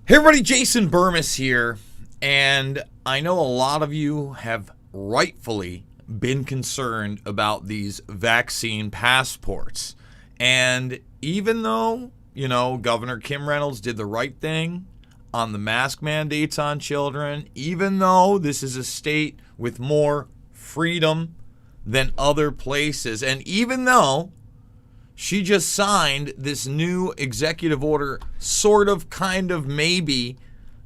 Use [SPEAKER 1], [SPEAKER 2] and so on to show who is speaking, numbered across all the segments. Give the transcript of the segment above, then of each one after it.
[SPEAKER 1] Hey everybody, Jason Burmis here, and I know a lot of you have rightfully been concerned about these vaccine passports. And even though, Governor Kim Reynolds did the right thing on the mask mandates on children, even though this is a state with more freedom than other places, and even though she just signed this new executive order, sort of, kind of, maybe,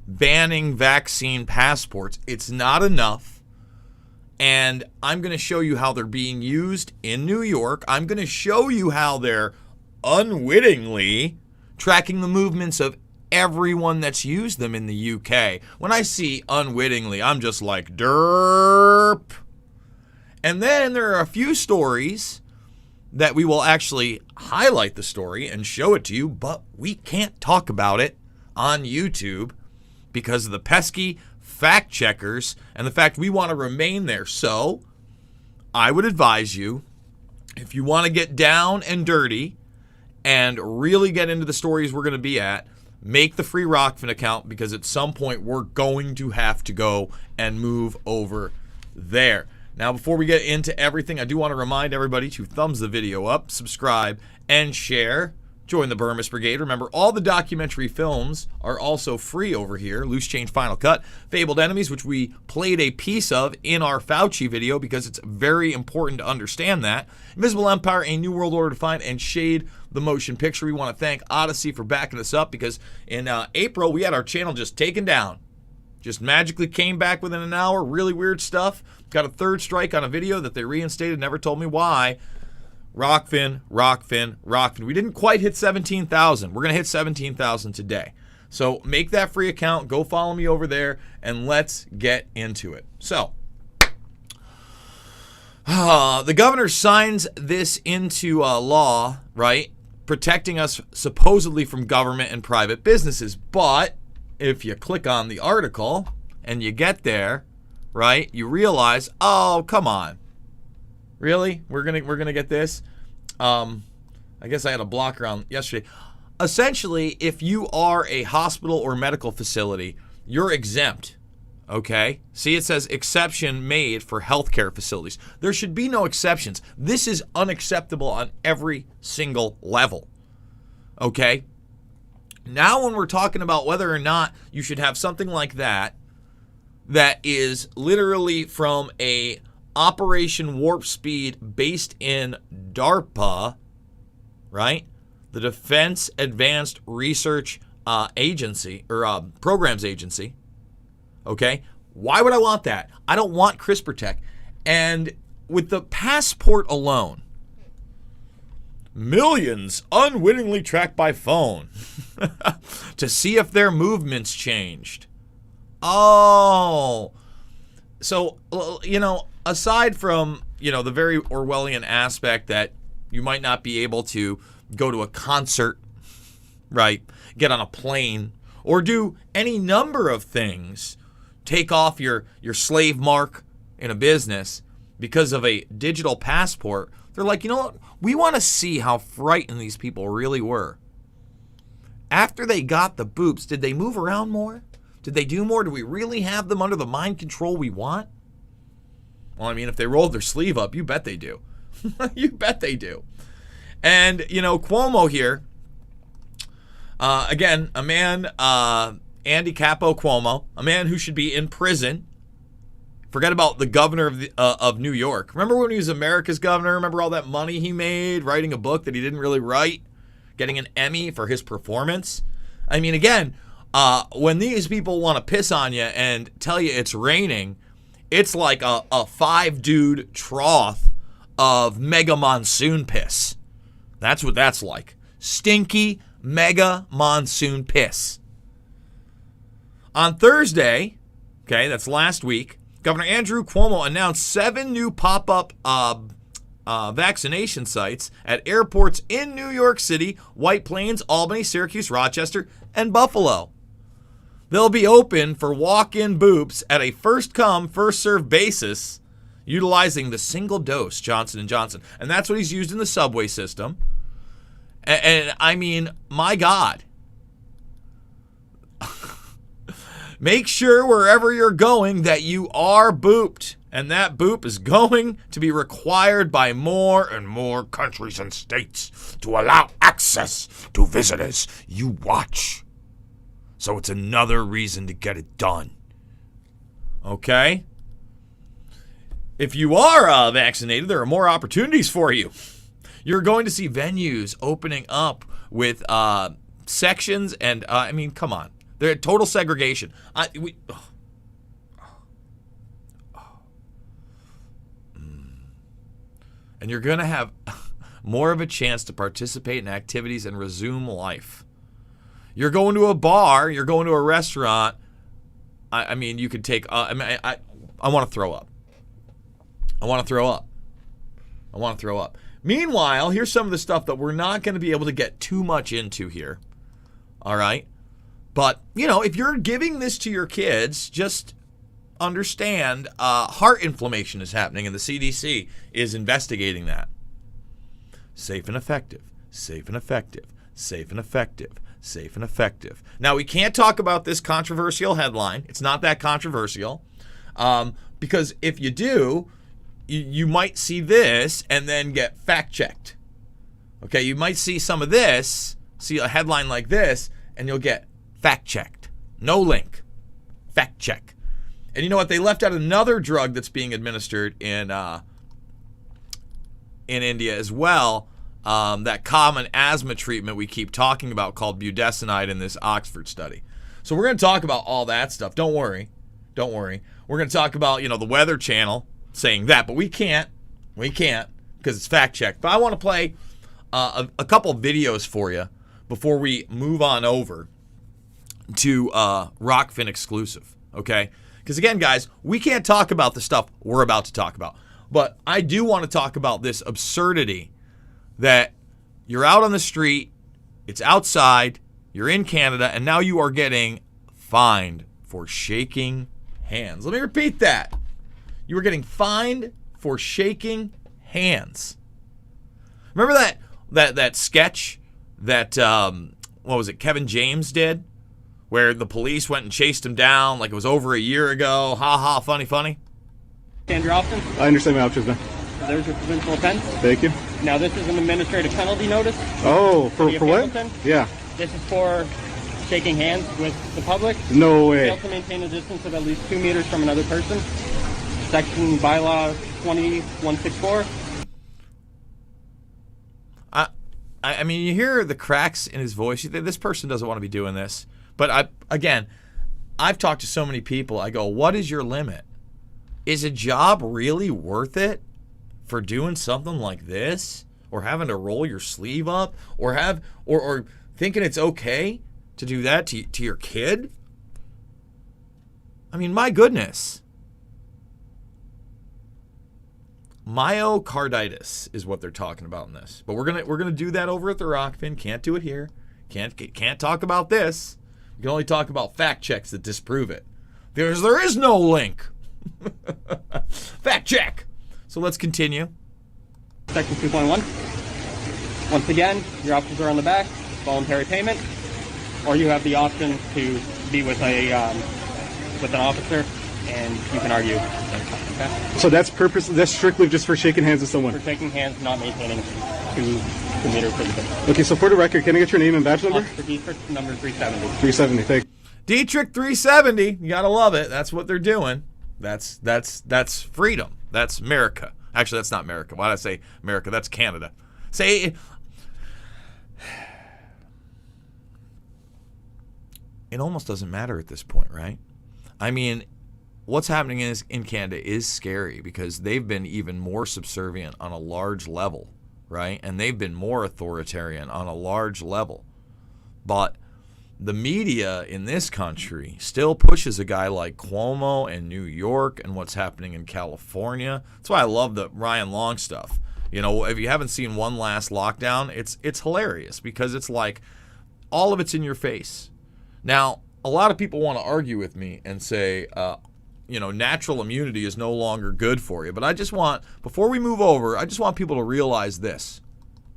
[SPEAKER 1] banning vaccine passports. It's not enough. And I'm going to show you how they're being used in New York. I'm going to show you how they're unwittingly tracking the movements of everyone that's used them in the UK. When I see unwittingly, I'm just like, derp. And then there are a few stories that we will actually highlight the story and show it to you, but we can't talk about it on YouTube because of the pesky fact checkers and the fact we want to remain there. So I would advise you, if you want to get down and dirty and really get into the stories we're going to be at, make the free Rockfin account, because at some point we're going to have to go and move over there. Now, before we get into everything, I do want to remind everybody to thumbs the video up, subscribe, and share. Join the Burmis Brigade. Remember, all the documentary films are also free over here. Loose Change Final Cut, Fabled Enemies, which we played a piece of in our Fauci video because it's very important to understand that. Invisible Empire, A New World Order Defined, and Shade, the motion picture. We want to thank Odyssey for backing us up because in April, we had our channel just taken down. Just magically came back within an hour. Really weird stuff. Got a third strike on a video that they reinstated. Never told me why. Rockfin. We didn't quite hit 17,000. We're going to hit 17,000 today. So make that free account. Go follow me over there, and let's get into it. So the governor signs this into law, right? Protecting us supposedly from government and private businesses. But if you click on the article and you get there, right, you realize, oh, come on. Really? We're gonna get this? I guess I had a blocker on yesterday. Essentially, if you are a hospital or medical facility, you're exempt. Okay? See, it says exception made for healthcare facilities. There should be no exceptions. This is unacceptable on every single level. Okay? Now when we're talking about whether or not you should have something like that is literally from a Operation Warp Speed based in DARPA, right? The Defense Advanced Research Agency, or Programs Agency, okay? Why would I want that? I don't want CRISPR tech. And with the passport alone, millions unwittingly tracked by phone to see if their movements changed. Oh. So, aside from, the very Orwellian aspect that you might not be able to go to a concert, right, get on a plane, or do any number of things, take off your slave mark in a business because of a digital passport, they're like, you know what? We want to see how frightened these people really were. After they got the boops, did they move around more? Did they do more? Do we really have them under the mind control we want? Well, I mean, if they rolled their sleeve up, you bet they do. You bet they do. And, Cuomo here, again, a man, Andy Capo Cuomo, a man who should be in prison. Forget about the governor of New York. Remember when he was America's governor? Remember all that money he made writing a book that he didn't really write? Getting an Emmy for his performance? I mean, again, when these people want to piss on you and tell you it's raining, it's like a 5-dude trough of mega monsoon piss. That's what that's like. Stinky mega monsoon piss. On Thursday, okay, that's last week, Governor Andrew Cuomo announced 7 new pop-up vaccination sites at airports in New York City, White Plains, Albany, Syracuse, Rochester, and Buffalo. They'll be open for walk-in boops at a first-come, first-served basis, utilizing the single-dose Johnson & Johnson. And that's what he's used in the subway system. And I mean, my God. Make sure wherever you're going that you are booped. And that boop is going to be required by more and more countries and states to allow access to visitors. You watch. So it's another reason to get it done. Okay? If you are vaccinated, there are more opportunities for you. You're going to see venues opening up with sections and, I mean, come on. They're total segregation. And you're going to have more of a chance to participate in activities and resume life. You're going to a bar, you're going to a restaurant. I mean, you could take, I want to throw up. I want to throw up. Meanwhile, here's some of the stuff that we're not going to be able to get too much into here. All right? But, you know, if you're giving this to your kids, just understand heart inflammation is happening, and the CDC is investigating that. Safe and effective, safe and effective, safe and effective, safe and effective. Now, we can't talk about this controversial headline. It's not that controversial. Because if you do, you might see this and then get fact-checked. Okay, you might see some of this, see a headline like this, and you'll get fact-checked. No link. Fact-check. And you know what? They left out another drug that's being administered in India as well, that common asthma treatment we keep talking about called budesonide in this Oxford study. So we're going to talk about all that stuff. Don't worry. We're going to talk about, the Weather Channel saying that, but we can't because it's fact-checked. But I want to play a couple videos for you before we move on over to Rockfin exclusive, okay? Because again, guys, we can't talk about the stuff we're about to talk about. But I do want to talk about this absurdity that you're out on the street, it's outside, you're in Canada, and now you are getting fined for shaking hands. Let me repeat that. You were getting fined for shaking hands. Remember that sketch that, what was it, Kevin James did? Where the police went and chased him down like it was over a year ago. Ha ha, funny.
[SPEAKER 2] Understand your options?
[SPEAKER 3] I understand my options now.
[SPEAKER 2] There's your provincial offense.
[SPEAKER 3] Thank you.
[SPEAKER 2] Now this is an administrative penalty notice.
[SPEAKER 3] Oh, for what? Yeah.
[SPEAKER 2] This is for shaking hands with the public.
[SPEAKER 3] No way.
[SPEAKER 2] Fail to maintain a distance of at least 2 meters from another person. Section bylaw 20164.
[SPEAKER 1] I mean, you hear the cracks in his voice. You think this person doesn't want to be doing this. But I've talked to so many people. I go, what is your limit? Is a job really worth it for doing something like this, or having to roll your sleeve up, or or thinking it's okay to do that to your kid? I mean, my goodness. Myocarditis is what they're talking about in this. But we're gonna do that over at the Rockfin. Can't do it here. Can't talk about this. We can only talk about fact checks that disprove it. There is no link. Fact check. So let's continue.
[SPEAKER 2] Section 2.1. Once again, your options are on the back. Voluntary payment, or you have the option to be with an officer, and you can argue. Okay?
[SPEAKER 3] So that's strictly just for shaking hands with someone?
[SPEAKER 2] For shaking hands, not maintaining 2 meters for the distance.
[SPEAKER 3] Okay, so for the record, can I get your name and badge number?
[SPEAKER 2] For Dietrich, number 370.
[SPEAKER 3] 370, thank you.
[SPEAKER 1] Dietrich 370. You gotta love it. That's what they're doing. That's freedom. That's America. Actually, that's not America. Why did I say America? That's Canada. Say it almost doesn't matter at this point, right? I mean, what's happening in Canada is scary because they've been even more subservient on a large level, right? And they've been more authoritarian on a large level. But the media in this country still pushes a guy like Cuomo in New York and what's happening in California. That's why I love the Ryan Long stuff. If you haven't seen One Last Lockdown, it's hilarious because it's like all of it's in your face. Now, a lot of people want to argue with me and say, natural immunity is no longer good for you. But before we move over, I just want people to realize this.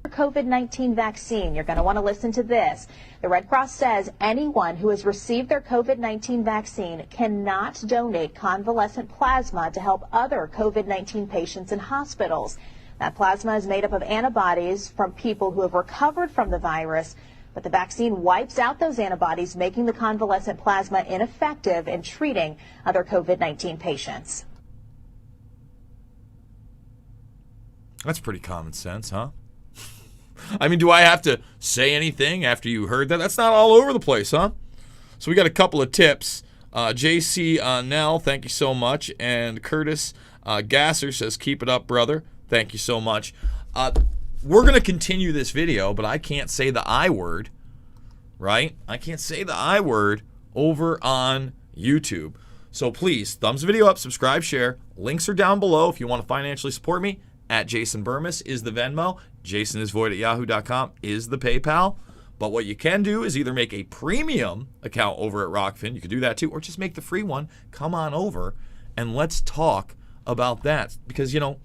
[SPEAKER 4] COVID-19 vaccine. You're going to want to listen to this. The Red Cross says anyone who has received their COVID-19 vaccine cannot donate convalescent plasma to help other COVID-19 patients in hospitals. That plasma is made up of antibodies from people who have recovered from the virus, but the vaccine wipes out those antibodies, making the convalescent plasma ineffective in treating other COVID-19 patients.
[SPEAKER 1] That's pretty common sense, huh? I mean, do I have to say anything after you heard that? That's not all over the place, huh? So we got a couple of tips. JC Nell, thank you so much. And Curtis Gasser says, keep it up, brother. Thank you so much. We're going to continue this video, but I can't say the I word, right? I can't say the I word over on YouTube. So please, thumbs the video up, subscribe, share. Links are down below if you want to financially support me. At Jason Burmis is the Venmo. JasonIsVoid@yahoo.com is the PayPal. But what you can do is either make a premium account over at Rockfin. You can do that too. Or just make the free one. Come on over and let's talk about that. Because, you know,